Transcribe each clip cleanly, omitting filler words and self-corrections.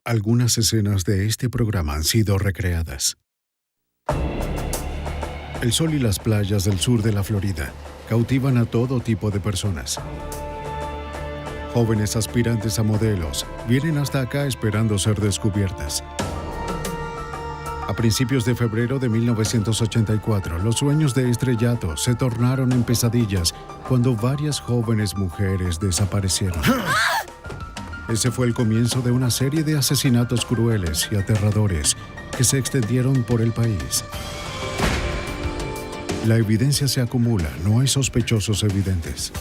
Algunas escenas de este programa han sido recreadas. El sol y las playas del sur de la Florida cautivan a todo tipo de personas. Jóvenes aspirantes a modelos vienen hasta acá esperando ser descubiertas. A principios de febrero de 1984, los sueños de estrellato se tornaron en pesadillas cuando varias jóvenes mujeres desaparecieron. Ese fue el comienzo de una serie de asesinatos crueles y aterradores que se extendieron por el país. La evidencia se acumula, no hay sospechosos evidentes.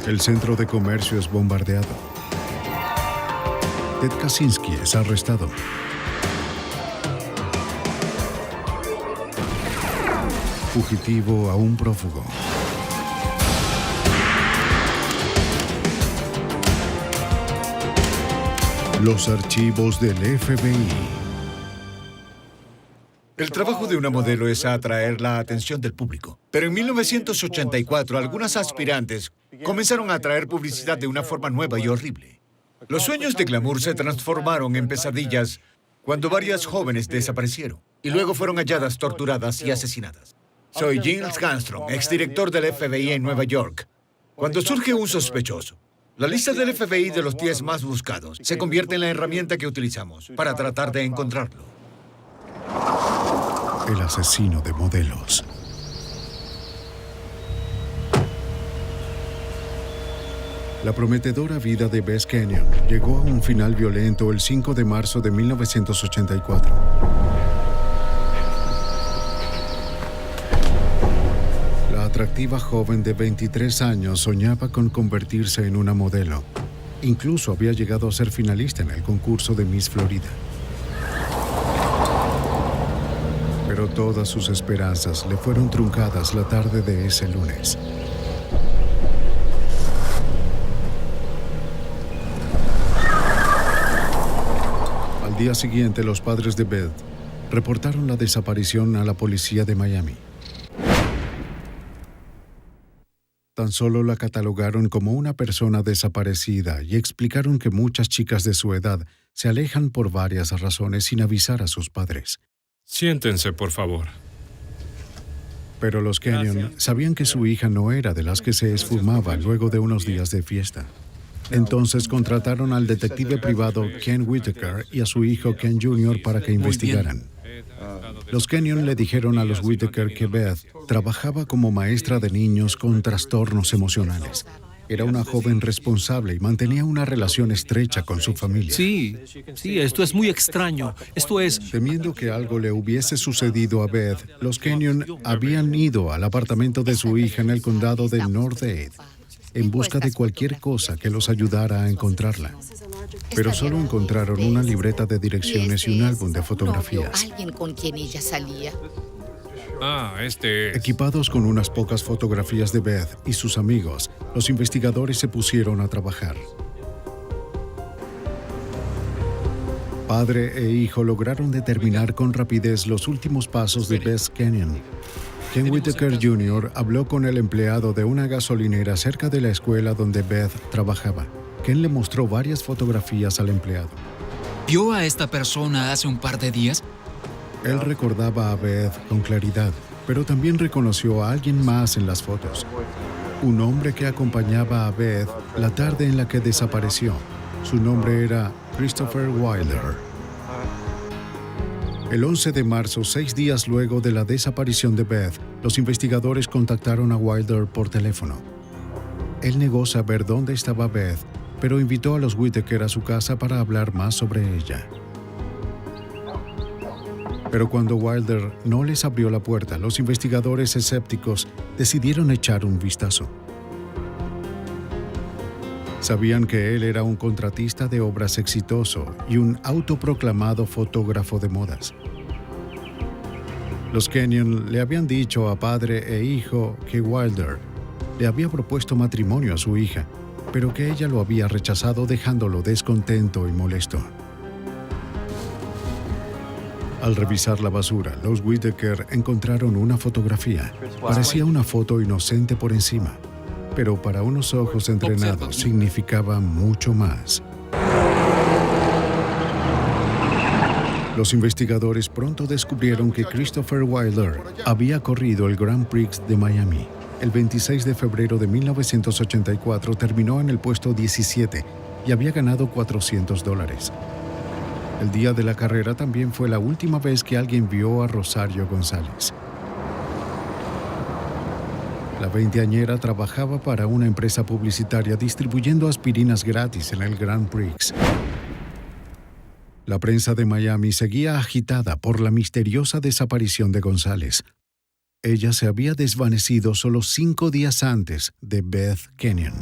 El centro de comercio es bombardeado. Ted Kaczynski es arrestado. Fugitivo a un prófugo. Los archivos del FBI. El trabajo de una modelo es atraer la atención del público. Pero en 1984, algunas aspirantes comenzaron a atraer publicidad de una forma nueva y horrible. Los sueños de glamour se transformaron en pesadillas cuando varias jóvenes desaparecieron y luego fueron halladas, torturadas y asesinadas. Soy Giles Gangstrom, exdirector del FBI en Nueva York. Cuando surge un sospechoso, la lista del FBI de los 10 más buscados se convierte en la herramienta que utilizamos para tratar de encontrarlo. El asesino de modelos. La prometedora vida de Beth Kenyon llegó a un final violento el 5 de marzo de 1984. La atractiva joven de 23 años soñaba con convertirse en una modelo. Incluso había llegado a ser finalista en el concurso de Miss Florida. Pero todas sus esperanzas le fueron truncadas la tarde de ese lunes. Al día siguiente, los padres de Beth reportaron la desaparición a la policía de Miami. Tan solo la catalogaron como una persona desaparecida y explicaron que muchas chicas de su edad se alejan por varias razones sin avisar a sus padres. Siéntense, por favor. Pero los Kenyon sabían que su hija no era de las que se esfumaba luego de unos días de fiesta. Entonces contrataron al detective privado Ken Whitaker y a su hijo Ken Jr. para que investigaran. Los Kenyon le dijeron a los Whitaker que Beth trabajaba como maestra de niños con trastornos emocionales. Era una joven responsable y mantenía una relación estrecha con su familia. Sí, esto es muy extraño. Esto es... Temiendo que algo le hubiese sucedido a Beth, los Kenyon habían ido al apartamento de su hija en el condado de North Dade en busca de cualquier cosa que los ayudara a encontrarla. Pero solo encontraron una libreta de direcciones y un álbum de fotografías. Alguien con quien ella salía. Equipados con unas pocas fotografías de Beth y sus amigos, los investigadores se pusieron a trabajar. Padre e hijo lograron determinar con rapidez los últimos pasos de Beth Kenyon. Ken Whitaker Jr. habló con el empleado de una gasolinera cerca de la escuela donde Beth trabajaba. Ken le mostró varias fotografías al empleado. ¿Vio a esta persona hace un par de días? Él recordaba a Beth con claridad, pero también reconoció a alguien más en las fotos. Un hombre que acompañaba a Beth la tarde en la que desapareció. Su nombre era Christopher Wilder. El 11 de marzo, 6 días luego de la desaparición de Beth, los investigadores contactaron a Wilder por teléfono. Él negó saber dónde estaba Beth, pero invitó a los Whitaker a su casa para hablar más sobre ella. Pero cuando Wilder no les abrió la puerta, los investigadores escépticos decidieron echar un vistazo. Sabían que él era un contratista de obras exitoso y un autoproclamado fotógrafo de modas. Los Kenyon le habían dicho a padre e hijo que Wilder le había propuesto matrimonio a su hija, pero que ella lo había rechazado dejándolo descontento y molesto. Al revisar la basura, los Whitaker encontraron una fotografía. Parecía una foto inocente por encima, pero para unos ojos entrenados significaba mucho más. Los investigadores pronto descubrieron que Christopher Wilder había corrido el Grand Prix de Miami. El 26 de febrero de 1984 terminó en el puesto 17 y había ganado $400. El día de la carrera también fue la última vez que alguien vio a Rosario González. La veinteañera trabajaba para una empresa publicitaria distribuyendo aspirinas gratis en el Grand Prix. La prensa de Miami seguía agitada por la misteriosa desaparición de González. Ella se había desvanecido solo 5 días antes de Beth Kenyon.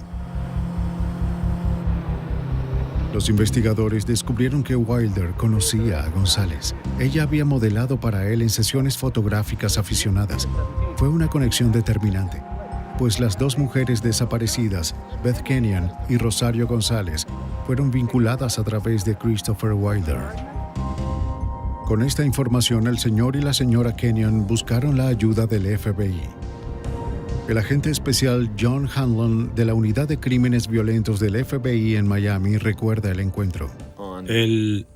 Los investigadores descubrieron que Wilder conocía a González. Ella había modelado para él en sesiones fotográficas aficionadas. Fue una conexión determinante, pues las dos mujeres desaparecidas, Beth Kenyon y Rosario González, fueron vinculadas a través de Christopher Wilder. Con esta información, el señor y la señora Kenyon buscaron la ayuda del FBI. El agente especial John Hanlon de la Unidad de Crímenes Violentos del FBI en Miami recuerda el encuentro. El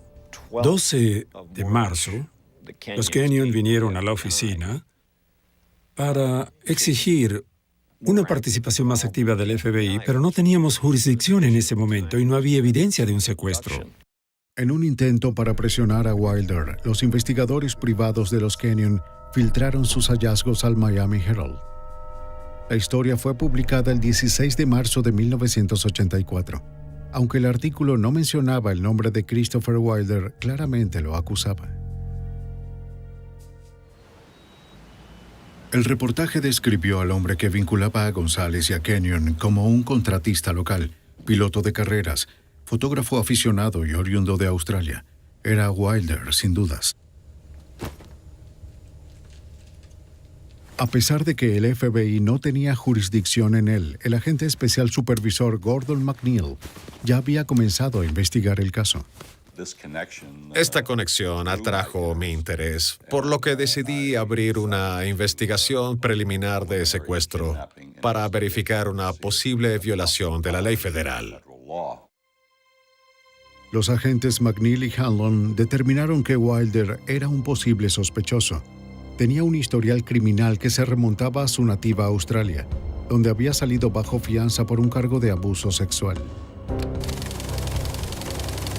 12 de marzo, los Kenyon vinieron a la oficina para exigir una participación más activa del FBI, pero no teníamos jurisdicción en ese momento y no había evidencia de un secuestro. En un intento para presionar a Wilder, los investigadores privados de los Kenyon filtraron sus hallazgos al Miami Herald. La historia fue publicada el 16 de marzo de 1984. Aunque el artículo no mencionaba el nombre de Christopher Wilder, claramente lo acusaba. El reportaje describió al hombre que vinculaba a González y a Kenyon como un contratista local, piloto de carreras, fotógrafo aficionado y oriundo de Australia. Era Wilder, sin dudas. A pesar de que el FBI no tenía jurisdicción en él, el agente especial supervisor Gordon McNeil ya había comenzado a investigar el caso. Esta conexión atrajo mi interés, por lo que decidí abrir una investigación preliminar de secuestro para verificar una posible violación de la ley federal. Los agentes McNeil y Hanlon determinaron que Wilder era un posible sospechoso. Tenía un historial criminal que se remontaba a su nativa Australia, donde había salido bajo fianza por un cargo de abuso sexual.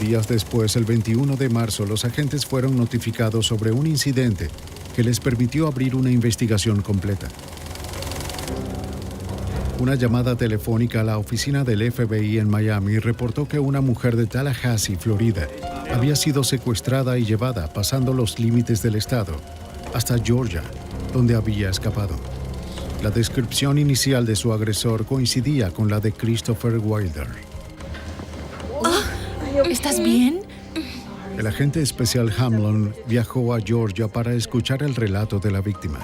Días después, el 21 de marzo, los agentes fueron notificados sobre un incidente que les permitió abrir una investigación completa. Una llamada telefónica a la oficina del FBI en Miami reportó que una mujer de Tallahassee, Florida, había sido secuestrada y llevada, pasando los límites del estado, hasta Georgia, donde había escapado. La descripción inicial de su agresor coincidía con la de Christopher Wilder. ¿Estás bien? El agente especial Hamlin viajó a Georgia para escuchar el relato de la víctima.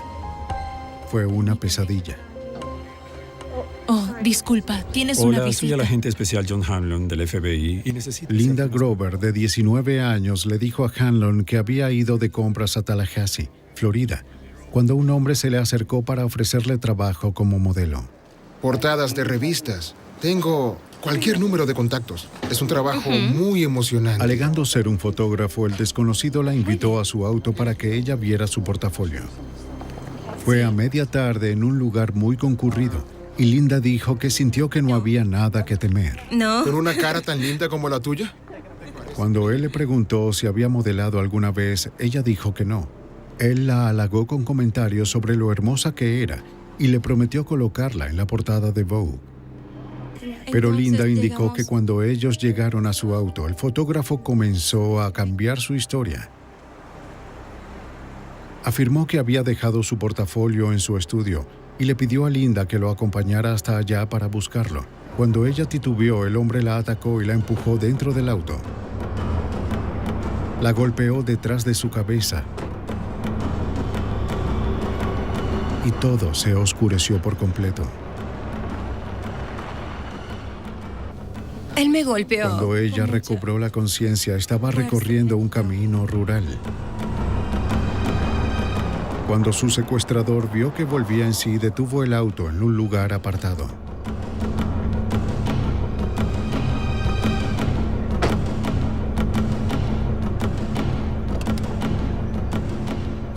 Fue una pesadilla. Oh, disculpa, tienes una Hola, visita. soy el agente especial John Hanlon del FBI y necesito... Linda Grover, de 19 años, le dijo a Hanlon que había ido de compras a Tallahassee, Florida, cuando un hombre se le acercó para ofrecerle trabajo como modelo. Portadas de revistas. Tengo cualquier número de contactos. Es un trabajo muy emocionante. Alegando ser un fotógrafo, el desconocido la invitó a su auto para que ella viera su portafolio. Fue a media tarde en un lugar muy concurrido y Linda dijo que sintió que no había nada que temer. No. ¿Con una cara tan linda como la tuya? Cuando él le preguntó si había modelado alguna vez, ella dijo que no. Él la halagó con comentarios sobre lo hermosa que era y le prometió colocarla en la portada de Vogue. Pero Linda indicó que cuando ellos llegaron a su auto, el fotógrafo comenzó a cambiar su historia. Afirmó que había dejado su portafolio en su estudio y le pidió a Linda que lo acompañara hasta allá para buscarlo. Cuando ella titubeó, el hombre la atacó y la empujó dentro del auto. La golpeó detrás de su cabeza y todo se oscureció por completo. Él me golpeó. Cuando ella recobró la conciencia, estaba recorriendo un camino rural. Cuando su secuestrador vio que volvía en sí, detuvo el auto en un lugar apartado.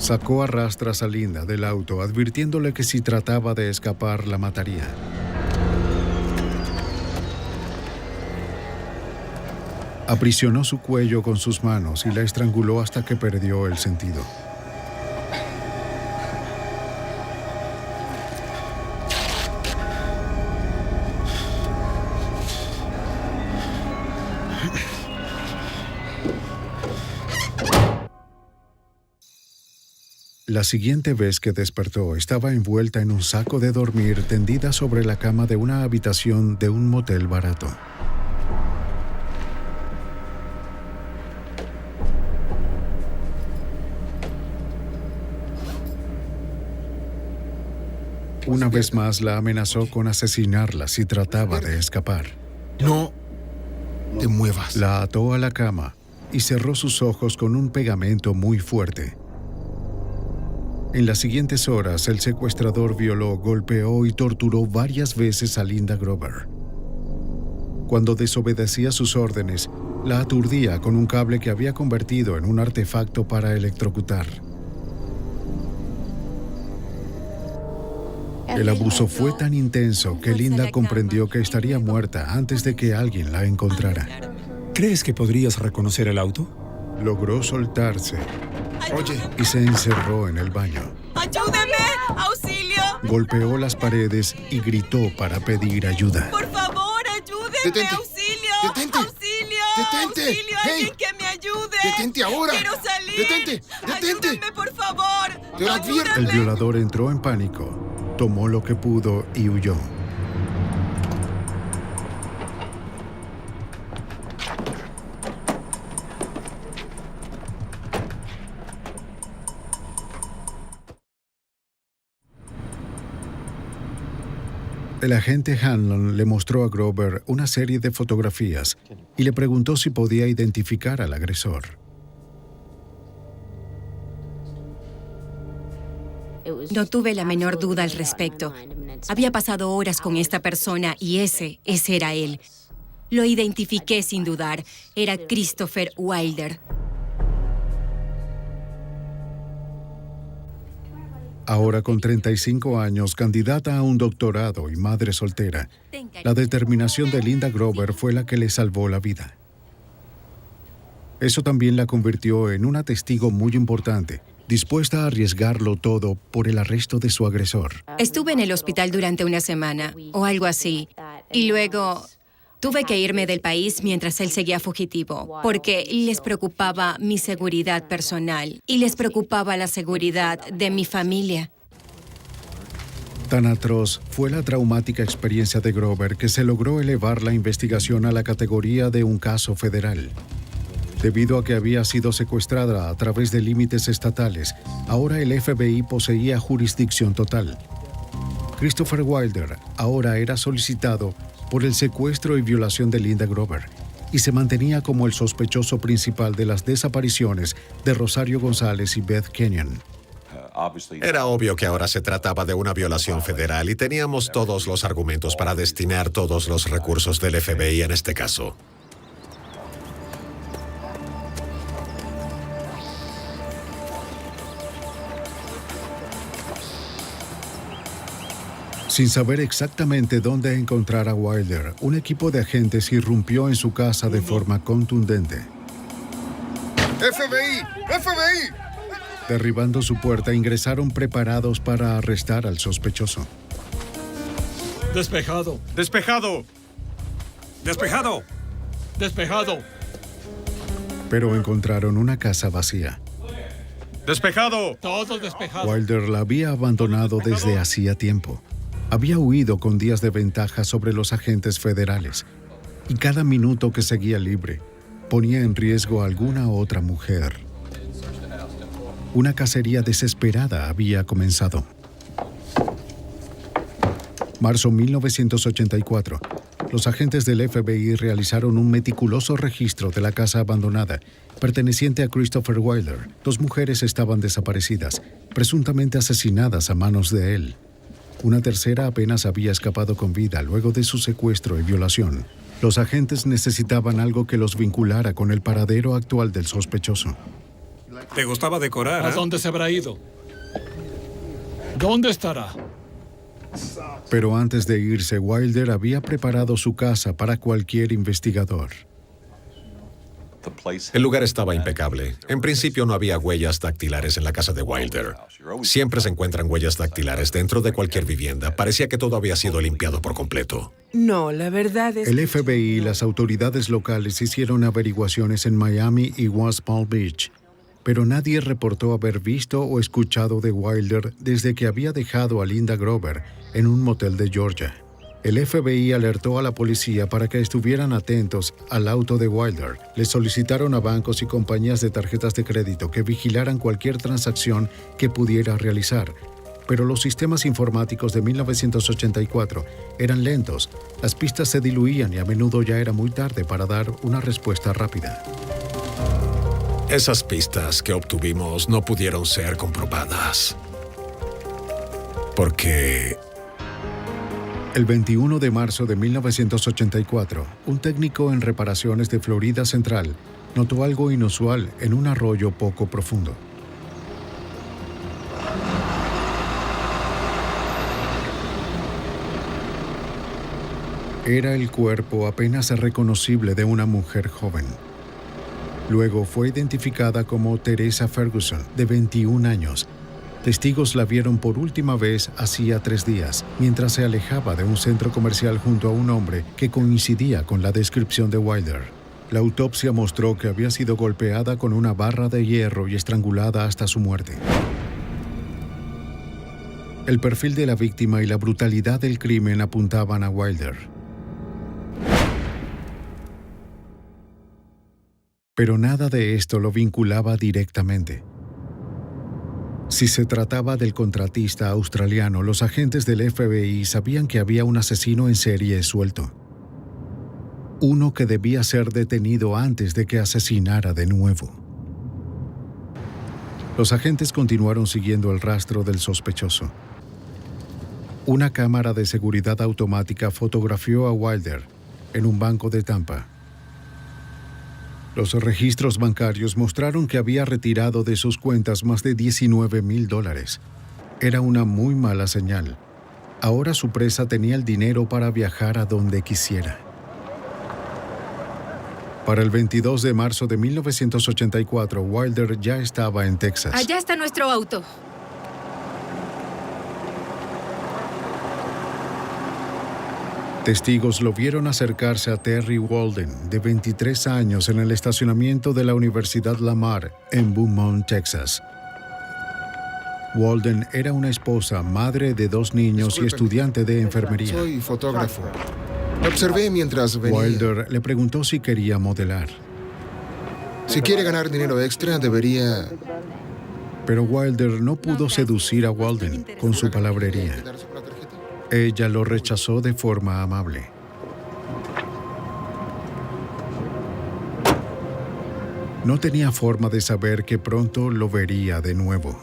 Sacó a rastras a Linda del auto, advirtiéndole que si trataba de escapar, la mataría. Aprisionó su cuello con sus manos y la estranguló hasta que perdió el sentido. La siguiente vez que despertó, estaba envuelta en un saco de dormir, tendida sobre la cama de una habitación de un motel barato. Una vez más la amenazó con asesinarla si trataba de escapar. No te muevas. La ató a la cama y cerró sus ojos con un pegamento muy fuerte. En las siguientes horas, el secuestrador violó, golpeó y torturó varias veces a Linda Grover. Cuando desobedecía sus órdenes, la aturdía con un cable que había convertido en un artefacto para electrocutar. El abuso fue tan intenso que Linda comprendió que estaría muerta antes de que alguien la encontrara. ¿Crees que podrías reconocer el auto? Logró soltarse. Oye, Y se encerró en el baño. ¡Ayúdeme! ¡Auxilio! Golpeó las paredes y gritó para pedir ayuda. ¡Por favor, ayúdenme! Detente. ¡Auxilio! Detente. ¡Auxilio! Detente. ¡Auxilio! Hey. ¡Alguien que me ayude! detente ahora. ¡Quiero salir! Detente. ¡Ayúdenme, por favor! Te lo advierto. El violador entró en pánico, tomó lo que pudo y huyó. El agente Hanlon le mostró a Grover una serie de fotografías y le preguntó si podía identificar al agresor. No tuve la menor duda al respecto. Había pasado horas con esta persona y ese era él. Lo identifiqué sin dudar. Era Christopher Wilder. Ahora con 35 años, candidata a un doctorado y madre soltera, la determinación de Linda Grover fue la que le salvó la vida. Eso también la convirtió en una testigo muy importante, dispuesta a arriesgarlo todo por el arresto de su agresor. Estuve en el hospital durante una semana, o algo así, y luego tuve que irme del país mientras él seguía fugitivo, porque les preocupaba mi seguridad personal y les preocupaba la seguridad de mi familia. Tan atroz fue la traumática experiencia de Grover que se logró elevar la investigación a la categoría de un caso federal. Debido a que había sido secuestrada a través de límites estatales, ahora el FBI poseía jurisdicción total. Christopher Wilder ahora era solicitado por el secuestro y violación de Linda Grover y se mantenía como el sospechoso principal de las desapariciones de Rosario González y Beth Kenyon. Era obvio que ahora se trataba de una violación federal y teníamos todos los argumentos para destinar todos los recursos del FBI en este caso. Sin saber exactamente dónde encontrar a Wilder, un equipo de agentes irrumpió en su casa de forma contundente. ¡FBI! ¡FBI! Derribando su puerta, ingresaron preparados para arrestar al sospechoso. Despejado. ¡Despejado! Despejado. Despejado. Pero encontraron una casa vacía. ¡Despejado! Todo despejado. Wilder la había abandonado desde hacía tiempo. Había huido con días de ventaja sobre los agentes federales, y cada minuto que seguía libre ponía en riesgo a alguna otra mujer. Una cacería desesperada había comenzado. Marzo 1984. Los agentes del FBI realizaron un meticuloso registro de la casa abandonada, perteneciente a Christopher Wilder. 2 mujeres estaban desaparecidas, presuntamente asesinadas a manos de él. Una tercera apenas había escapado con vida luego de su secuestro y violación. Los agentes necesitaban algo que los vinculara con el paradero actual del sospechoso. Te gustaba decorar, ¿A dónde se habrá ido? ¿Dónde estará? Pero antes de irse, Wilder había preparado su casa para cualquier investigador. El lugar estaba impecable. En principio no había huellas dactilares en la casa de Wilder. Siempre se encuentran huellas dactilares dentro de cualquier vivienda. Parecía que todo había sido limpiado por completo. No, la verdad es El FBI y las autoridades locales hicieron averiguaciones en Miami y West Palm Beach, pero nadie reportó haber visto o escuchado de Wilder desde que había dejado a Linda Grover en un motel de Georgia. El FBI alertó a la policía para que estuvieran atentos al auto de Wilder. Le solicitaron a bancos y compañías de tarjetas de crédito que vigilaran cualquier transacción que pudiera realizar. Pero los sistemas informáticos de 1984 eran lentos, las pistas se diluían y a menudo ya era muy tarde para dar una respuesta rápida. Esas pistas que obtuvimos no pudieron ser comprobadas. Porque el 21 de marzo de 1984, un técnico en reparaciones de Florida Central notó algo inusual en un arroyo poco profundo. Era el cuerpo apenas reconocible de una mujer joven. Luego fue identificada como Teresa Ferguson, de 21 años. Testigos la vieron por última vez hacía 3 días, mientras se alejaba de un centro comercial junto a un hombre que coincidía con la descripción de Wilder. La autopsia mostró que había sido golpeada con una barra de hierro y estrangulada hasta su muerte. El perfil de la víctima y la brutalidad del crimen apuntaban a Wilder. Pero nada de esto lo vinculaba directamente. Si se trataba del contratista australiano, los agentes del FBI sabían que había un asesino en serie suelto. Uno que debía ser detenido antes de que asesinara de nuevo. Los agentes continuaron siguiendo el rastro del sospechoso. Una cámara de seguridad automática fotografió a Wilder en un banco de Tampa. Los registros bancarios mostraron que había retirado de sus cuentas más de $19,000. Era una muy mala señal. Ahora su presa tenía el dinero para viajar a donde quisiera. Para el 22 de marzo de 1984, Wilder ya estaba en Texas. Allá está nuestro auto. Testigos lo vieron acercarse a Terry Walden, de 23 años, en el estacionamiento de la Universidad Lamar, en Beaumont, Texas. Walden era una esposa, madre de 2 niños y estudiante de enfermería. Soy fotógrafo. Lo observé mientras venía. Wilder le preguntó si quería modelar. Si quiere ganar dinero extra, debería... Pero Wilder no pudo seducir a Walden con su palabrería. Ella lo rechazó de forma amable. No tenía forma de saber que pronto lo vería de nuevo.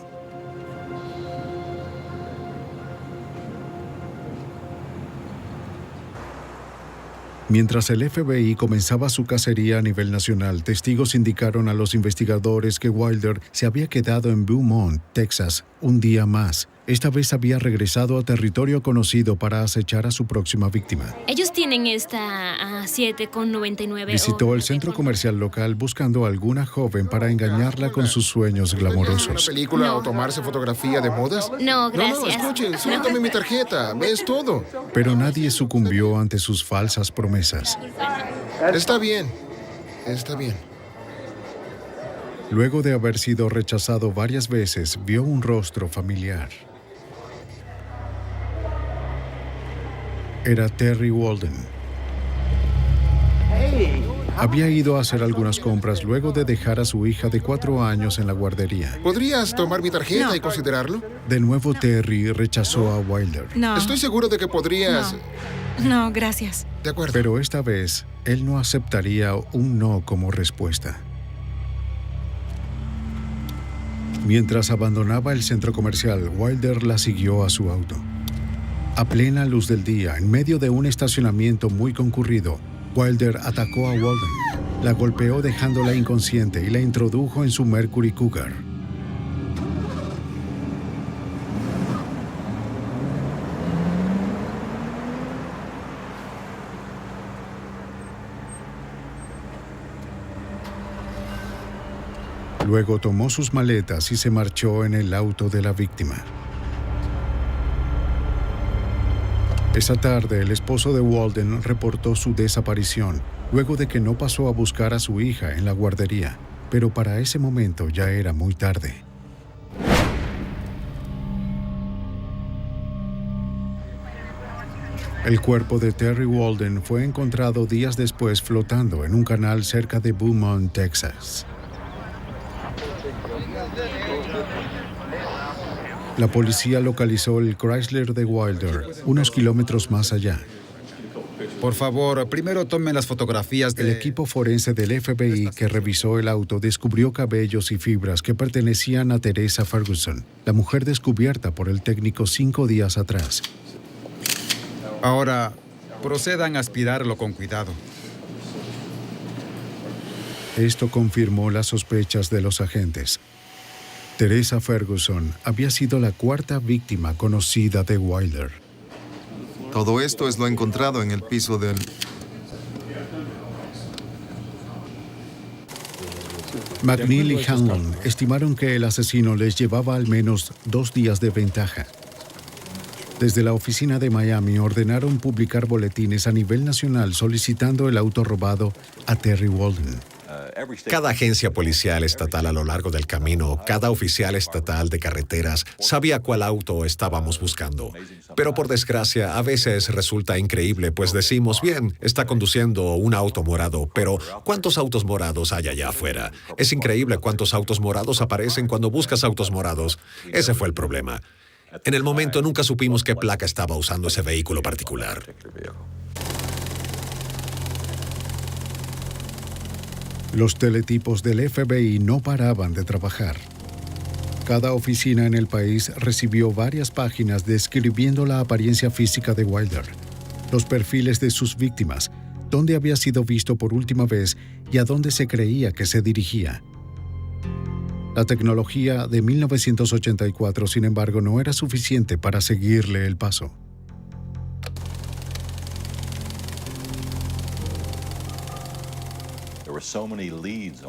Mientras el FBI comenzaba su cacería a nivel nacional, testigos indicaron a los investigadores que Wilder se había quedado en Beaumont, Texas, un día más. Esta vez había regresado a territorio conocido para acechar a su próxima víctima. Ellos tienen esta a 7,99. Visitó el centro comercial local buscando a alguna joven para engañarla con sus sueños ¿Una glamorosos. película o tomarse fotografía de modas? No, gracias. No, escuchen, suéltame mi tarjeta. ¿Ves todo? Pero nadie sucumbió ante sus falsas promesas. Está bien. Está bien. Luego de haber sido rechazado varias veces, vio un rostro familiar. Era Terry Walden. Había ido a hacer algunas compras luego de dejar a su hija de 4 años en la guardería. ¿Podrías tomar mi tarjeta y considerarlo? De nuevo Terry rechazó a Wilder. No. Estoy seguro de que podrías... No, gracias. De acuerdo. Pero esta vez, él no aceptaría un no como respuesta. Mientras abandonaba el centro comercial, Wilder la siguió a su auto. A plena luz del día, en medio de un estacionamiento muy concurrido, Wilder atacó a Walden. La golpeó dejándola inconsciente y la introdujo en su Mercury Cougar. Luego tomó sus maletas y se marchó en el auto de la víctima. Esa tarde, el esposo de Walden reportó su desaparición, luego de que no pasó a buscar a su hija en la guardería, pero para ese momento ya era muy tarde. El cuerpo de Terry Walden fue encontrado días después flotando en un canal cerca de Beaumont, Texas. La policía localizó el Chrysler de Wilder unos kilómetros más allá. Por favor, primero tomen las fotografías de... El equipo forense del FBI que revisó el auto descubrió cabellos y fibras que pertenecían a Teresa Ferguson, la mujer descubierta por el técnico 5 días atrás. Ahora, procedan a aspirarlo con cuidado. Esto confirmó las sospechas de los agentes. Teresa Ferguson había sido la cuarta víctima conocida de Wilder. Todo esto es lo encontrado en el piso del... McNeil y Hanlon estimaron que el asesino les llevaba al menos 2 días de ventaja. Desde la oficina de Miami ordenaron publicar boletines a nivel nacional solicitando el auto robado a Terry Walden. Cada agencia policial estatal a lo largo del camino, cada oficial estatal de carreteras sabía cuál auto estábamos buscando. Pero por desgracia, a veces resulta increíble, pues decimos, bien, está conduciendo un auto morado, pero ¿cuántos autos morados hay allá afuera? Es increíble cuántos autos morados aparecen cuando buscas autos morados. Ese fue el problema. En el momento nunca supimos qué placa estaba usando ese vehículo particular. Los teletipos del FBI no paraban de trabajar. Cada oficina en el país recibió varias páginas describiendo la apariencia física de Wilder, los perfiles de sus víctimas, dónde había sido visto por última vez y a dónde se creía que se dirigía. La tecnología de 1984, sin embargo, no era suficiente para seguirle el paso.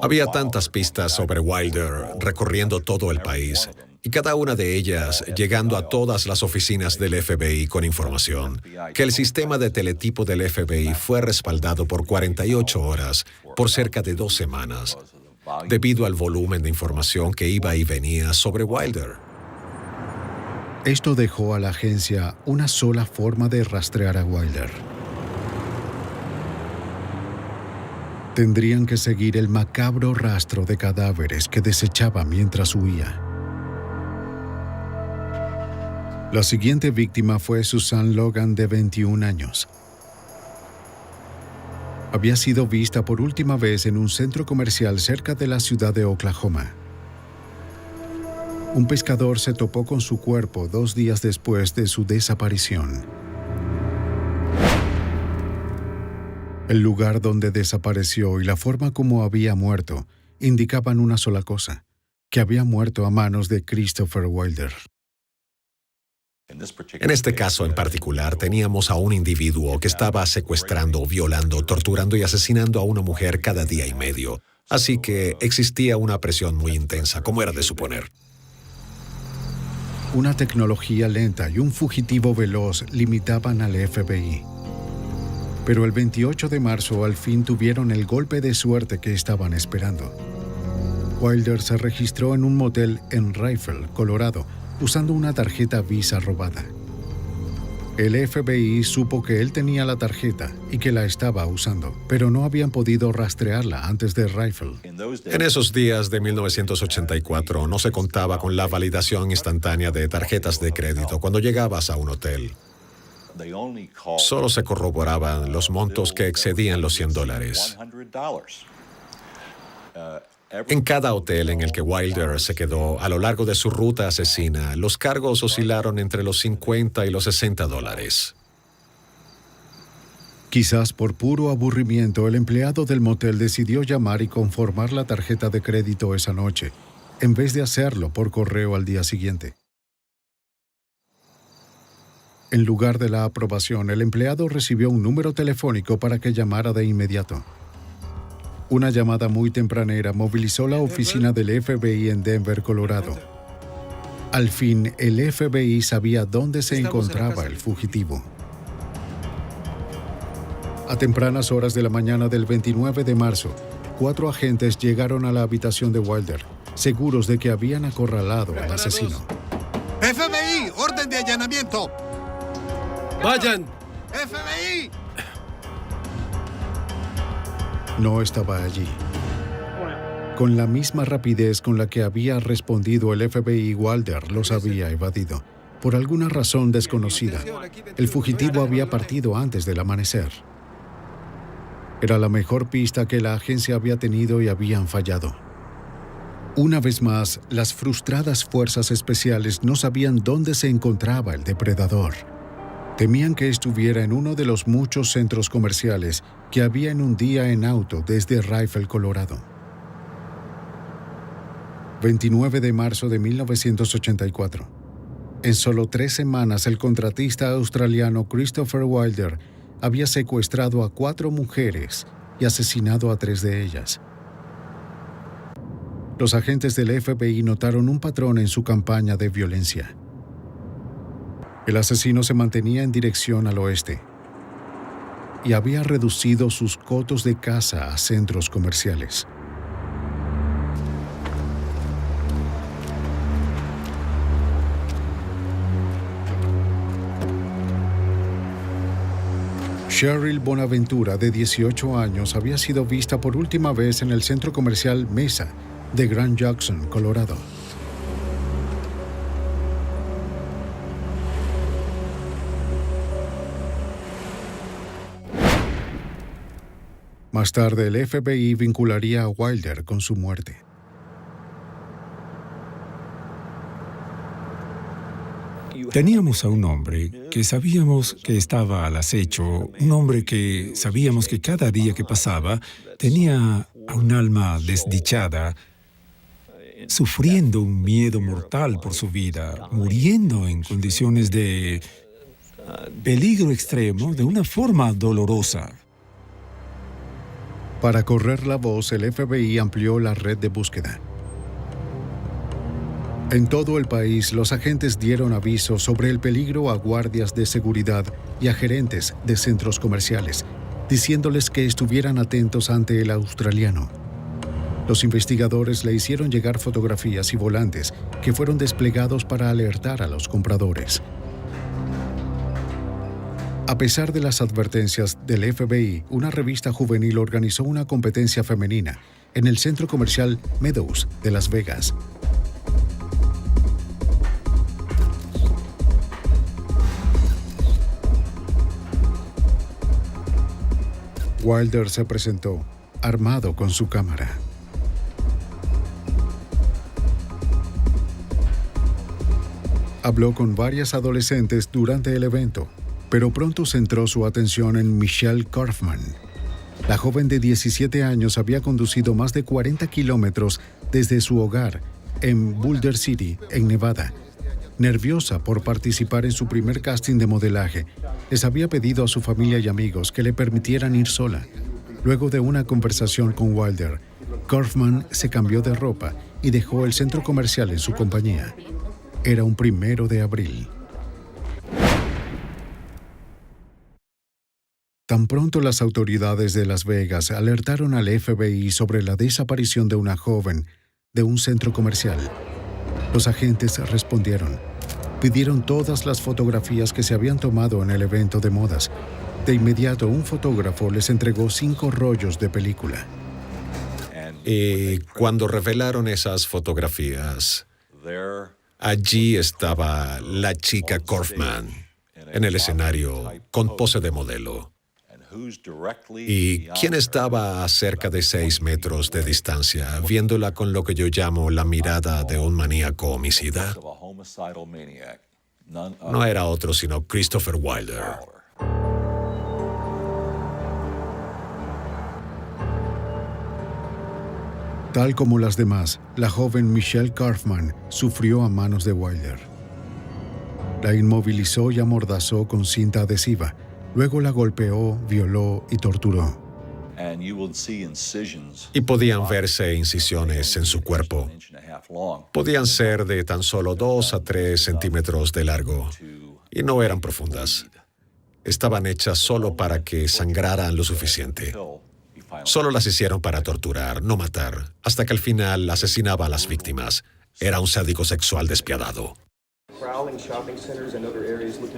Había tantas pistas sobre Wilder recorriendo todo el país, y cada una de ellas llegando a todas las oficinas del FBI con información, que el sistema de teletipo del FBI fue respaldado por 48 horas, por cerca de 2 semanas, debido al volumen de información que iba y venía sobre Wilder. Esto dejó a la agencia una sola forma de rastrear a Wilder. Tendrían que seguir el macabro rastro de cadáveres que desechaba mientras huía. La siguiente víctima fue Susan Logan, de 21 años. Había sido vista por última vez en un centro comercial cerca de la ciudad de Oklahoma. Un pescador se topó con su cuerpo 2 días después de su desaparición. El lugar donde desapareció y la forma como había muerto indicaban una sola cosa, que había muerto a manos de Christopher Wilder. En este caso en particular, teníamos a un individuo que estaba secuestrando, violando, torturando y asesinando a una mujer cada día y medio. Así que existía una presión muy intensa, como era de suponer. Una tecnología lenta y un fugitivo veloz limitaban al FBI. Pero el 28 de marzo al fin tuvieron el golpe de suerte que estaban esperando. Wilder se registró en un motel en Rifle, Colorado, usando una tarjeta Visa robada. El FBI supo que él tenía la tarjeta y que la estaba usando, pero no habían podido rastrearla antes de Rifle. En esos días de 1984 no se contaba con la validación instantánea de tarjetas de crédito cuando llegabas a un hotel. Solo se corroboraban los montos que excedían los $100. En cada hotel en el que Wilder se quedó a lo largo de su ruta asesina, los cargos oscilaron entre los $50 y los $60. Quizás por puro aburrimiento, el empleado del motel decidió llamar y conformar la tarjeta de crédito esa noche, en vez de hacerlo por correo al día siguiente. En lugar de la aprobación, el empleado recibió un número telefónico para que llamara de inmediato. Una llamada muy tempranera movilizó la oficina del FBI en Denver, Colorado. Al fin, el FBI sabía dónde se encontraba el fugitivo. A tempranas horas de la mañana del 29 de marzo, 4 agentes llegaron a la habitación de Wilder, seguros de que habían acorralado al asesino. ¡FBI! ¡Orden de allanamiento! ¡Vayan! ¡FBI! No estaba allí. Con la misma rapidez con la que había respondido el FBI, Wilder los había evadido. Por alguna razón desconocida, el fugitivo había partido antes del amanecer. Era la mejor pista que la agencia había tenido y habían fallado. Una vez más, las frustradas fuerzas especiales no sabían dónde se encontraba el depredador. Temían que estuviera en uno de los muchos centros comerciales que había en un día en auto desde Rifle, Colorado. 29 de marzo de 1984. En solo 3 semanas, el contratista australiano Christopher Wilder había secuestrado a 4 mujeres y asesinado a 3 de ellas. Los agentes del FBI notaron un patrón en su campaña de violencia. El asesino se mantenía en dirección al oeste y había reducido sus cotos de caza a centros comerciales. Cheryl Bonaventura, de 18 años, había sido vista por última vez en el centro comercial Mesa de Grand Junction, Colorado. Más tarde, el FBI vincularía a Wilder con su muerte. Teníamos a un hombre que sabíamos que estaba al acecho, un hombre que sabíamos que cada día que pasaba tenía a un alma desdichada, sufriendo un miedo mortal por su vida, muriendo en condiciones de peligro extremo de una forma dolorosa. Para correr la voz, el FBI amplió la red de búsqueda. En todo el país, los agentes dieron aviso sobre el peligro a guardias de seguridad y a gerentes de centros comerciales, diciéndoles que estuvieran atentos ante el australiano. Los investigadores le hicieron llegar fotografías y volantes que fueron desplegados para alertar a los compradores. A pesar de las advertencias del FBI, una revista juvenil organizó una competencia femenina en el centro comercial Meadows de Las Vegas. Wilder se presentó, armado con su cámara. Habló con varias adolescentes durante el evento, pero pronto centró su atención en Michelle Kaufman. La joven de 17 años había conducido más de 40 kilómetros desde su hogar en Boulder City, en Nevada. Nerviosa por participar en su primer casting de modelaje, les había pedido a su familia y amigos que le permitieran ir sola. Luego de una conversación con Wilder, Kaufman se cambió de ropa y dejó el centro comercial en su compañía. Era un 1 de abril. Tan pronto las autoridades de Las Vegas alertaron al FBI sobre la desaparición de una joven de un centro comercial, los agentes respondieron. Pidieron todas las fotografías que se habían tomado en el evento de modas. De inmediato, un fotógrafo les entregó 5 rollos de película. Y cuando revelaron esas fotografías, allí estaba la chica Kaufman en el escenario con pose de modelo. Y quien estaba a cerca de 6 metros de distancia, viéndola con lo que yo llamo la mirada de un maníaco homicida, no era otro sino Christopher Wilder. Tal como las demás, la joven Michelle Kaufman sufrió a manos de Wilder. La inmovilizó y amordazó con cinta adhesiva. Luego la golpeó, violó y torturó. Y podían verse incisiones en su cuerpo. Podían ser de tan solo 2 a 3 centímetros de largo. Y no eran profundas. Estaban hechas solo para que sangraran lo suficiente. Solo las hicieron para torturar, no matar, hasta que al final asesinaba a las víctimas. Era un sádico sexual despiadado.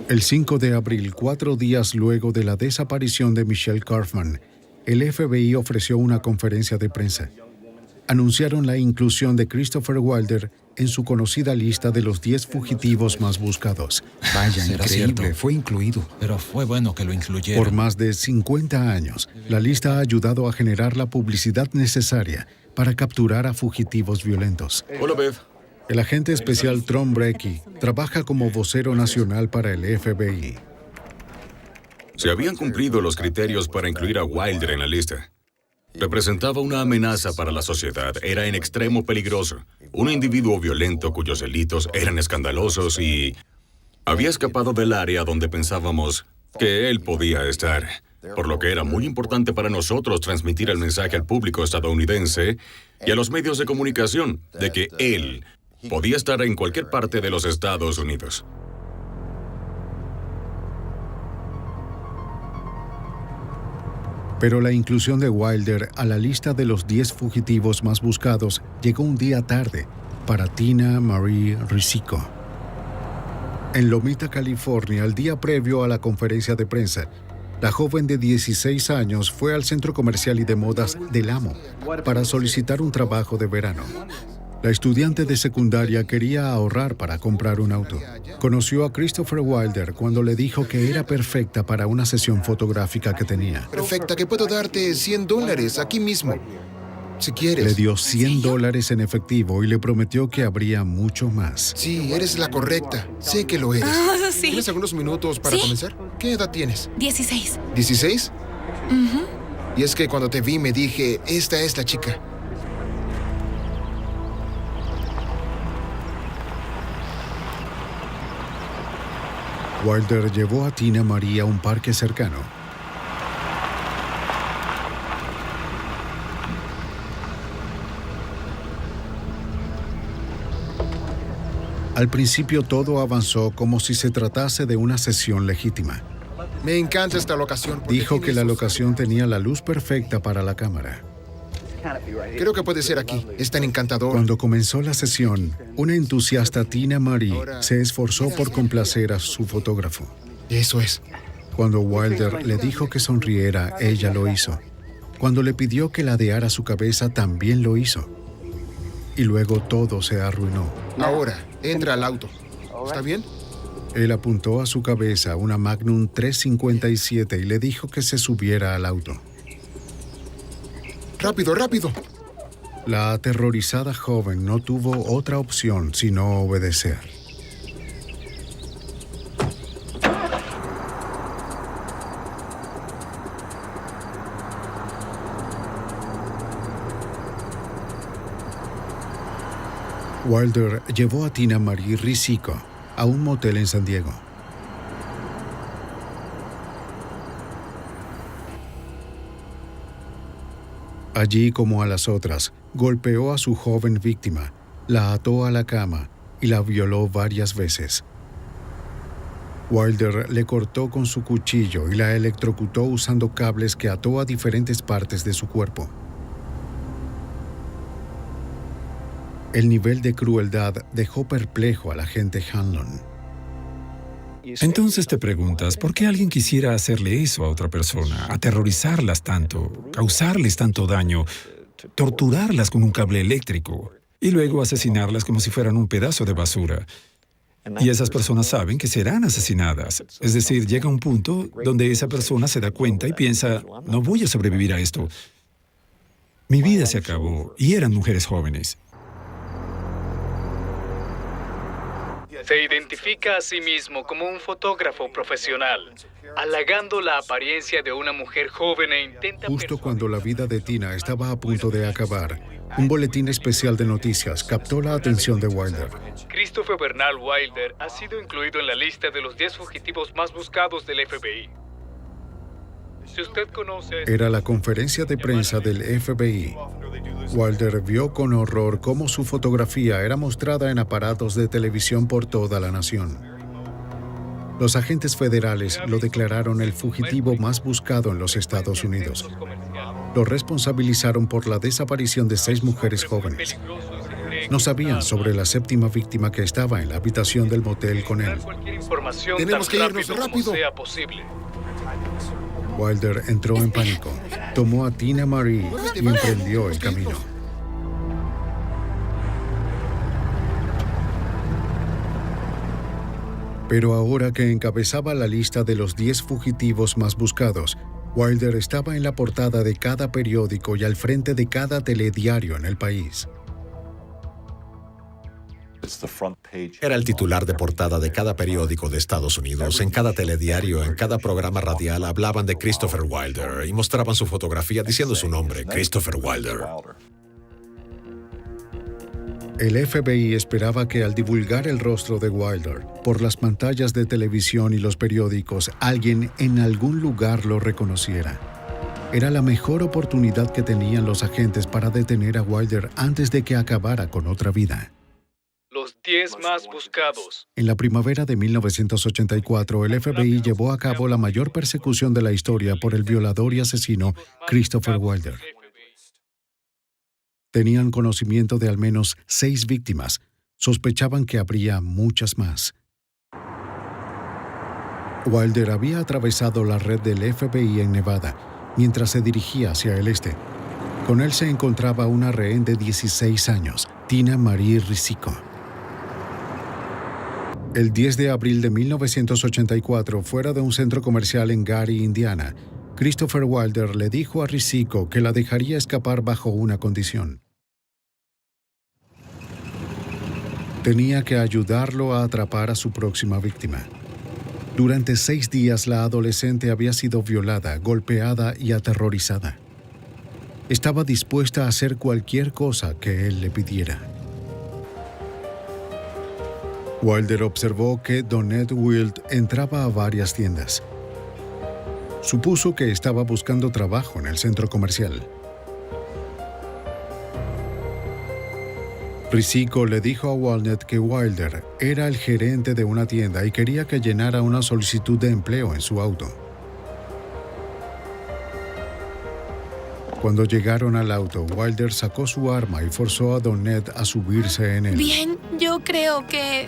El 5 de abril, 4 días luego de la desaparición de Michelle Kaufman, el FBI ofreció una conferencia de prensa. Anunciaron la inclusión de Christopher Wilder en su conocida lista de los 10 fugitivos más buscados. Vaya, increíble, fue incluido. Pero fue bueno que lo incluyeran. Por más de 50 años, la lista ha ayudado a generar la publicidad necesaria para capturar a fugitivos violentos. Hola, Beth. El agente especial Tom Brecky trabaja como vocero nacional para el FBI. Se habían cumplido los criterios para incluir a Wilder en la lista. Representaba una amenaza para la sociedad, era en extremo peligroso. Un individuo violento cuyos delitos eran escandalosos y había escapado del área donde pensábamos que él podía estar. Por lo que era muy importante para nosotros transmitir el mensaje al público estadounidense y a los medios de comunicación de que él podía estar en cualquier parte de los Estados Unidos. Pero la inclusión de Wilder a la lista de los 10 fugitivos más buscados llegó un día tarde para Tina Marie Risico. En Lomita, California, el día previo a la conferencia de prensa, la joven de 16 años fue al centro comercial y de modas Del Amo para solicitar un trabajo de verano. La estudiante de secundaria quería ahorrar para comprar un auto. Conoció a Christopher Wilder cuando le dijo que era perfecta para una sesión fotográfica que tenía. Perfecta, que puedo darte $100 aquí mismo, si quieres. Le dio $100 en efectivo y le prometió que habría mucho más. Sí, eres la correcta. Sé que lo eres. Sí. ¿Tienes algunos minutos para comenzar? ¿Qué edad tienes? 16. ¿16? Y es que cuando te vi me dije, esta es la chica. Wilder llevó a Tina Marie a un parque cercano. Al principio todo avanzó como si se tratase de una sesión legítima. Me encanta esta locación. Dijo que la locación tenía la luz perfecta para la cámara. Creo que puede ser aquí. Es tan encantador. Cuando comenzó la sesión, una entusiasta Tina Marie se esforzó por complacer a su fotógrafo. Eso es. Cuando Wilder le dijo que sonriera, ella lo hizo. Cuando le pidió que ladeara su cabeza, también lo hizo. Y luego todo se arruinó. Ahora, entra al auto. ¿Está bien? Él apuntó a su cabeza una Magnum 357 y le dijo que se subiera al auto. ¡Rápido, rápido! La aterrorizada joven no tuvo otra opción sino obedecer. Wilder llevó a Tina Marie Risico a un motel en San Diego. Allí, como a las otras, golpeó a su joven víctima, la ató a la cama y la violó varias veces. Wilder le cortó con su cuchillo y la electrocutó usando cables que ató a diferentes partes de su cuerpo. El nivel de crueldad dejó perplejo al agente Hanlon. Entonces te preguntas, ¿por qué alguien quisiera hacerle eso a otra persona? Aterrorizarlas tanto, causarles tanto daño, torturarlas con un cable eléctrico y luego asesinarlas como si fueran un pedazo de basura. Y esas personas saben que serán asesinadas. Es decir, llega un punto donde esa persona se da cuenta y piensa, no voy a sobrevivir a esto. Mi vida se acabó y eran mujeres jóvenes. Se identifica a sí mismo como un fotógrafo profesional, halagando la apariencia de una mujer joven e intenta... Justo cuando la vida de Tina estaba a punto de acabar, un boletín especial de noticias captó la atención de Wilder. Christopher Bernal Wilder ha sido incluido en la lista de los 10 fugitivos más buscados del FBI. Si usted conoce... Era la conferencia de prensa del FBI. Wilder vio con horror cómo su fotografía era mostrada en aparatos de televisión por toda la nación. Los agentes federales lo declararon el fugitivo más buscado en los Estados Unidos. Lo responsabilizaron por la desaparición de 6 mujeres jóvenes. No sabían sobre la 7ª víctima que estaba en la habitación del motel con él. Tenemos que irnos rápido. Wilder entró en pánico, tomó a Tina Marie y emprendió el camino. Pero ahora que encabezaba la lista de los 10 fugitivos más buscados, Wilder estaba en la portada de cada periódico y al frente de cada telediario en el país. Era el titular de portada de cada periódico de Estados Unidos. En cada telediario, en cada programa radial, hablaban de Christopher Wilder y mostraban su fotografía diciendo su nombre, Christopher Wilder. El FBI esperaba que al divulgar el rostro de Wilder por las pantallas de televisión y los periódicos, alguien en algún lugar lo reconociera. Era la mejor oportunidad que tenían los agentes para detener a Wilder antes de que acabara con otra vida. Los 10 más buscados. En la primavera de 1984, el FBI llevó a cabo la mayor persecución de la historia por el violador y asesino Christopher Wilder. Tenían conocimiento de al menos 6 víctimas. Sospechaban que habría muchas más. Wilder había atravesado la red del FBI en Nevada mientras se dirigía hacia el este. Con él se encontraba una rehén de 16 años, Tina Marie Risico. El 10 de abril de 1984, fuera de un centro comercial en Gary, Indiana, Christopher Wilder le dijo a Risico que la dejaría escapar bajo una condición. Tenía que ayudarlo a atrapar a su próxima víctima. Durante 6 días, la adolescente había sido violada, golpeada y aterrorizada. Estaba dispuesta a hacer cualquier cosa que él le pidiera. Wilder observó que Donette Wild entraba a varias tiendas. Supuso que estaba buscando trabajo en el centro comercial. Risico le dijo a Walnut que Wilder era el gerente de una tienda y quería que llenara una solicitud de empleo en su auto. Cuando llegaron al auto, Wilder sacó su arma y forzó a Donette a subirse en él. Bien, yo creo que...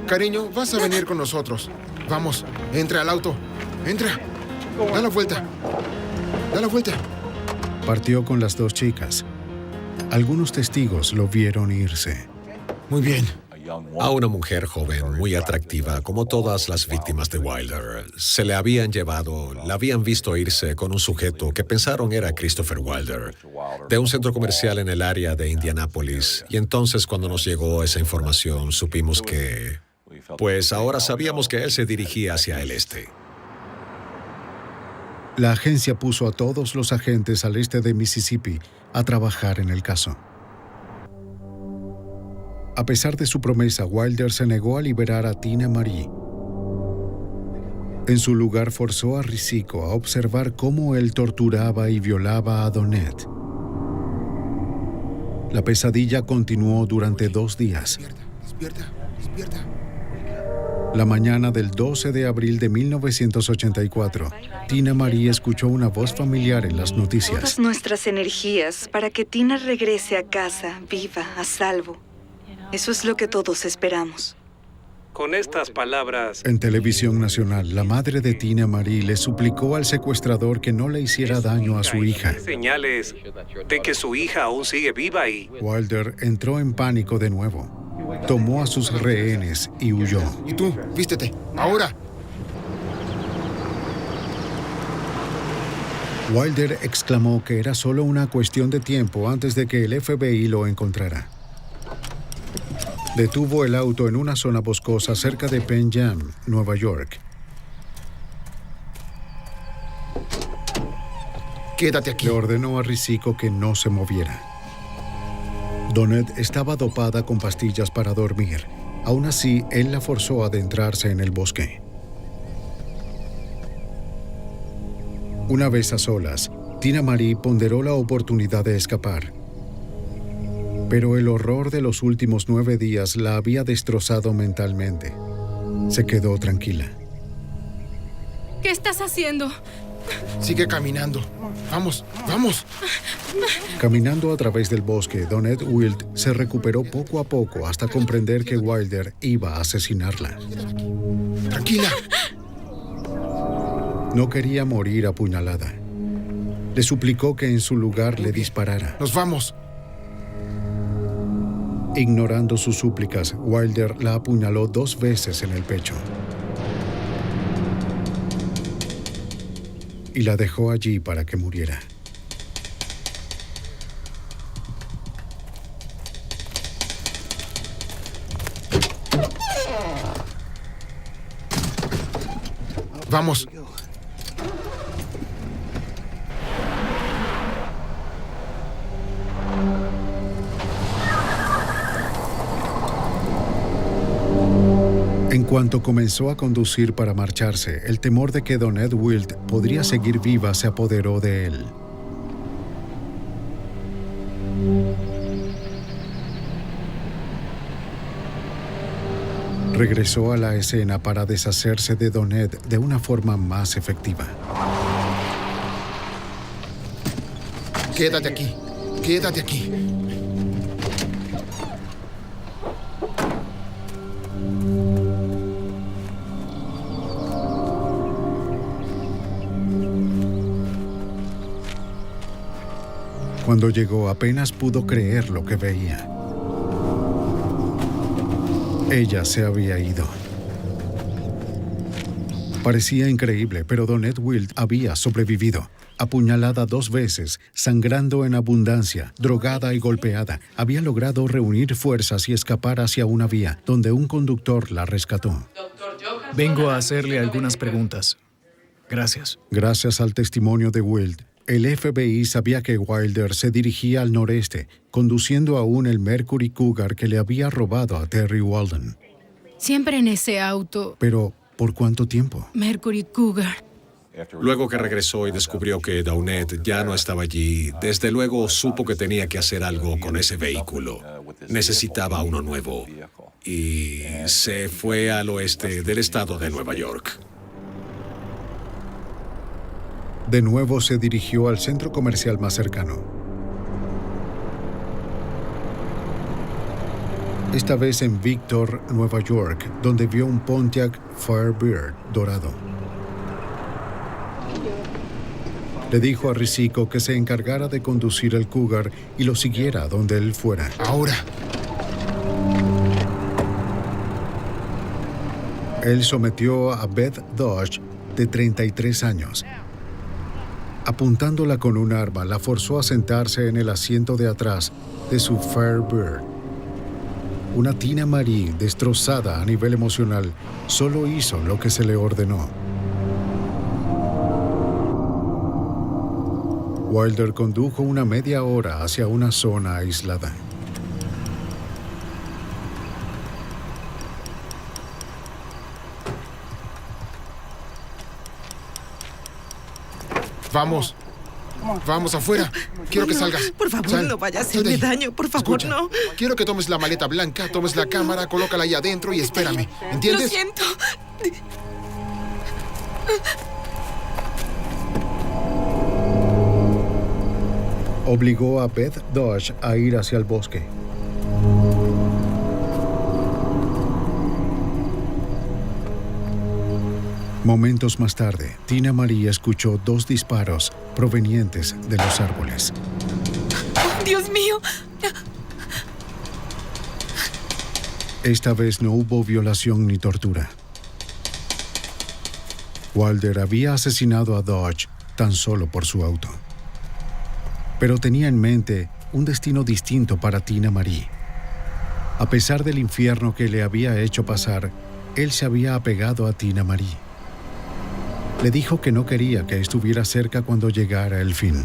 Cariño, vas a venir con nosotros. Vamos, entra al auto. Entra. Da la vuelta. Da la vuelta. Partió con las 2 chicas. Algunos testigos lo vieron irse. Muy bien. A una mujer joven, muy atractiva, como todas las víctimas de Wilder, se le habían llevado, la habían visto irse con un sujeto que pensaron era Christopher Wilder, de un centro comercial en el área de Indianápolis. Y entonces, cuando nos llegó esa información, supimos que... Pues ahora sabíamos que él se dirigía hacia el este. La agencia puso a todos los agentes al este de Mississippi a trabajar en el caso. A pesar de su promesa, Wilder se negó a liberar a Tina Marie. En su lugar, forzó a Risico a observar cómo él torturaba y violaba a Donette. La pesadilla continuó durante 2 días. Despierta, despierta. La mañana del 12 de abril de 1984, Tina Marie escuchó una voz familiar en las noticias. Todas nuestras energías para que Tina regrese a casa, viva, a salvo. Eso es lo que todos esperamos. Con estas palabras... En televisión nacional, la madre de Tina Marie le suplicó al secuestrador que no le hiciera daño a su hija. Señales de que su hija aún sigue viva y... Wilder entró en pánico de nuevo. Tomó a sus rehenes y huyó. ¿Y tú? Vístete. ¡Ahora! Wilder exclamó que era solo una cuestión de tiempo antes de que el FBI lo encontrara. Detuvo el auto en una zona boscosa cerca de Penn Jam, Nueva York. Quédate aquí. Le ordenó a Risiko que no se moviera. Donette estaba dopada con pastillas para dormir. Aún así, él la forzó a adentrarse en el bosque. Una vez a solas, Tina Marie ponderó la oportunidad de escapar. Pero el horror de los últimos 9 días la había destrozado mentalmente. Se quedó tranquila. ¿Qué estás haciendo? Sigue caminando. Vamos, vamos. Caminando a través del bosque, Donette Wild se recuperó poco a poco hasta comprender que Wilder iba a asesinarla. Tranquila. No quería morir apuñalada. Le suplicó que en su lugar le disparara. Nos vamos. Ignorando sus súplicas, Wilder la apuñaló 2 veces en el pecho. Y la dejó allí para que muriera. Vamos. En cuanto comenzó a conducir para marcharse, el temor de que Donette Wild podría seguir viva se apoderó de él. Regresó a la escena para deshacerse de Donette de una forma más efectiva. Quédate aquí. Quédate aquí. Cuando llegó, apenas pudo creer lo que veía. Ella se había ido. Parecía increíble, pero Donette Wild había sobrevivido. Apuñalada 2 veces, sangrando en abundancia, drogada y golpeada, había logrado reunir fuerzas y escapar hacia una vía, donde un conductor la rescató. Vengo a hacerle algunas preguntas. Gracias. Gracias al testimonio de Wild, el FBI sabía que Wilder se dirigía al noreste, conduciendo aún el Mercury Cougar que le había robado a Terry Walden. Siempre en ese auto. Pero, ¿por cuánto tiempo? Mercury Cougar. Luego que regresó y descubrió que Donette ya no estaba allí, desde luego supo que tenía que hacer algo con ese vehículo. Necesitaba uno nuevo. Y se fue al oeste del estado de Nueva York. De nuevo se dirigió al centro comercial más cercano. Esta vez en Victor, Nueva York, donde vio un Pontiac Firebird dorado. Le dijo a Risiko que se encargara de conducir el Cougar y lo siguiera donde él fuera. Ahora. Él sometió a Beth Dodge, de 33 años. Apuntándola con un arma, la forzó a sentarse en el asiento de atrás de su Firebird. Una Tina Marie, destrozada a nivel emocional, solo hizo lo que se le ordenó. Wilder condujo una media hora hacia una zona aislada. Vamos. Vamos afuera. Quiero que salgas. Por favor, Sal. no vaya a hacerme daño. Por favor, Escucha, no. Quiero que tomes la maleta blanca, tomes la cámara, colócala ahí adentro y espérame. ¿Entiendes? Lo siento. Obligó a Beth Dodge a ir hacia el bosque. Momentos más tarde, Tina Marie escuchó 2 disparos provenientes de los árboles. Dios mío. Esta vez no hubo violación ni tortura. Wilder había asesinado a Dodge tan solo por su auto. Pero tenía en mente un destino distinto para Tina Marie. A pesar del infierno que le había hecho pasar, él se había apegado a Tina Marie. Le dijo que no quería que estuviera cerca cuando llegara el fin.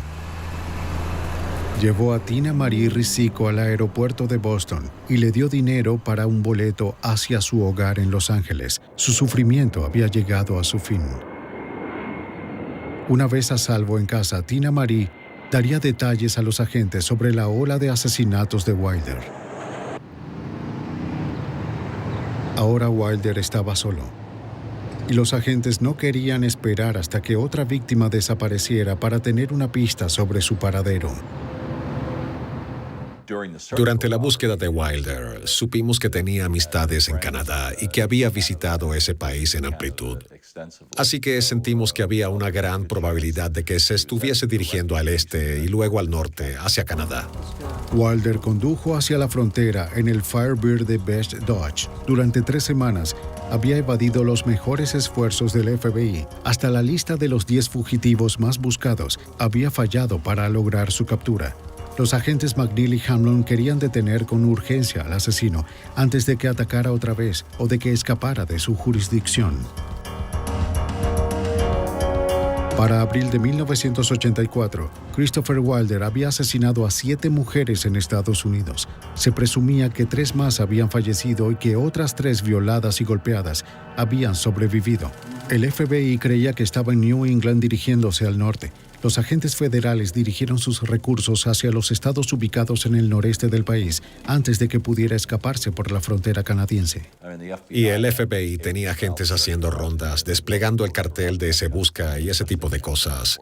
Llevó a Tina Marie Rizzico al aeropuerto de Boston y le dio dinero para un boleto hacia su hogar en Los Ángeles. Su sufrimiento había llegado a su fin. Una vez a salvo en casa, Tina Marie daría detalles a los agentes sobre la ola de asesinatos de Wilder. Ahora Wilder estaba solo, y los agentes no querían esperar hasta que otra víctima desapareciera para tener una pista sobre su paradero. Durante la búsqueda de Wilder, supimos que tenía amistades en Canadá y que había visitado ese país en amplitud. Así que sentimos que había una gran probabilidad de que se estuviese dirigiendo al este y luego al norte, hacia Canadá. Wilder condujo hacia la frontera en el Firebird de Best Dodge. Durante 3 semanas, había evadido los mejores esfuerzos del FBI. Hasta la lista de los 10 fugitivos más buscados había fallado para lograr su captura. Los agentes McNeil y Hamlin querían detener con urgencia al asesino antes de que atacara otra vez o de que escapara de su jurisdicción. Para abril de 1984, Christopher Wilder había asesinado a 7 mujeres en Estados Unidos. Se presumía que 3 más habían fallecido y que otras 3 violadas y golpeadas habían sobrevivido. El FBI creía que estaba en New England dirigiéndose al norte. Los agentes federales dirigieron sus recursos hacia los estados ubicados en el noreste del país antes de que pudiera escaparse por la frontera canadiense. Y el FBI tenía agentes haciendo rondas, desplegando el cartel de Se Busca y ese tipo de cosas.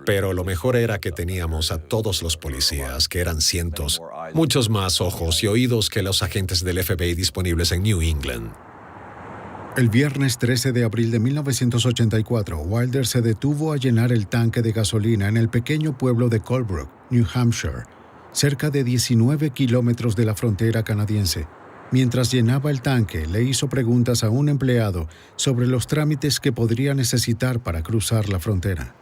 Pero lo mejor era que teníamos a todos los policías, que eran cientos, muchos más ojos y oídos que los agentes del FBI disponibles en New England. El viernes 13 de abril de 1984, Wilder se detuvo a llenar el tanque de gasolina en el pequeño pueblo de Colebrook, New Hampshire, cerca de 19 kilómetros de la frontera canadiense. Mientras llenaba el tanque, le hizo preguntas a un empleado sobre los trámites que podría necesitar para cruzar la frontera.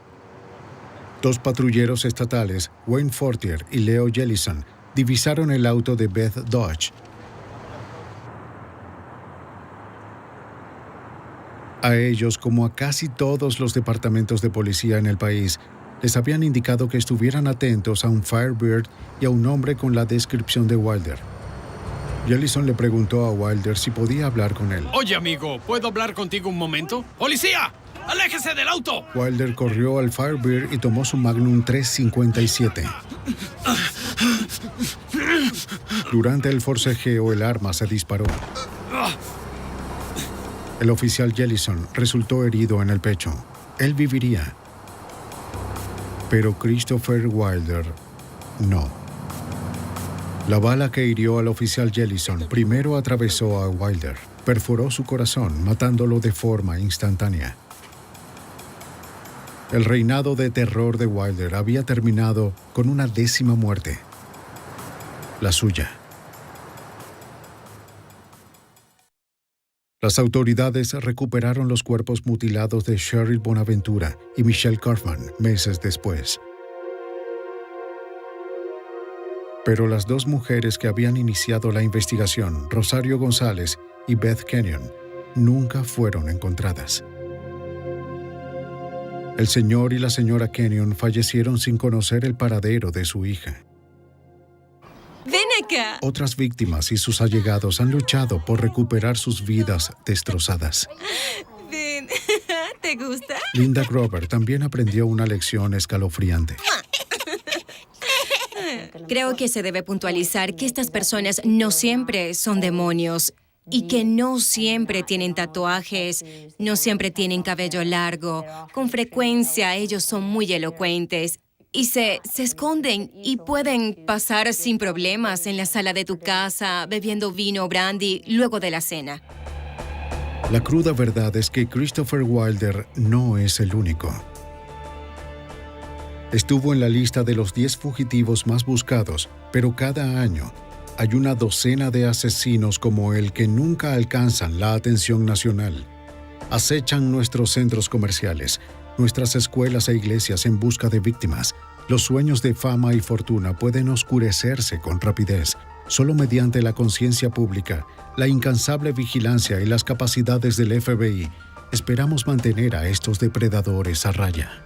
2 patrulleros estatales, Wayne Fortier y Leo Jellison, divisaron el auto de Beth Dodge. A ellos, como a casi todos los departamentos de policía en el país, les habían indicado que estuvieran atentos a un Firebird y a un hombre con la descripción de Wilder. Jellison le preguntó a Wilder si podía hablar con él. Oye, amigo, ¿puedo hablar contigo un momento? ¡Policía! ¡Aléjese del auto! Wilder corrió al Firebird y tomó su Magnum 357. Durante el forcejeo, el arma se disparó. El oficial Jellison resultó herido en el pecho. Él viviría. Pero Christopher Wilder no. La bala que hirió al oficial Jellison primero atravesó a Wilder, perforó su corazón, matándolo de forma instantánea. El reinado de terror de Wilder había terminado con una 10ª muerte. La suya. Las autoridades recuperaron los cuerpos mutilados de Cheryl Bonaventura y Michelle Kaufman meses después. Pero las 2 mujeres que habían iniciado la investigación, Rosario González y Beth Kenyon, nunca fueron encontradas. El señor y la señora Kenyon fallecieron sin conocer el paradero de su hija. ¡Ven acá! Otras víctimas y sus allegados han luchado por recuperar sus vidas destrozadas. Ven, ¿te gusta? Linda Grover también aprendió una lección escalofriante. Creo que se debe puntualizar que estas personas no siempre son demonios y que no siempre tienen tatuajes, no siempre tienen cabello largo. Con frecuencia ellos son muy elocuentes y se esconden y pueden pasar sin problemas en la sala de tu casa bebiendo vino o brandy luego de la cena. La cruda verdad es que Christopher Wilder no es el único. Estuvo en la lista de los 10 fugitivos más buscados, pero cada año hay una docena de asesinos como él que nunca alcanzan la atención nacional. Acechan nuestros centros comerciales, nuestras escuelas e iglesias en busca de víctimas. Los sueños de fama y fortuna pueden oscurecerse con rapidez. Solo mediante la conciencia pública, la incansable vigilancia y las capacidades del FBI, esperamos mantener a estos depredadores a raya.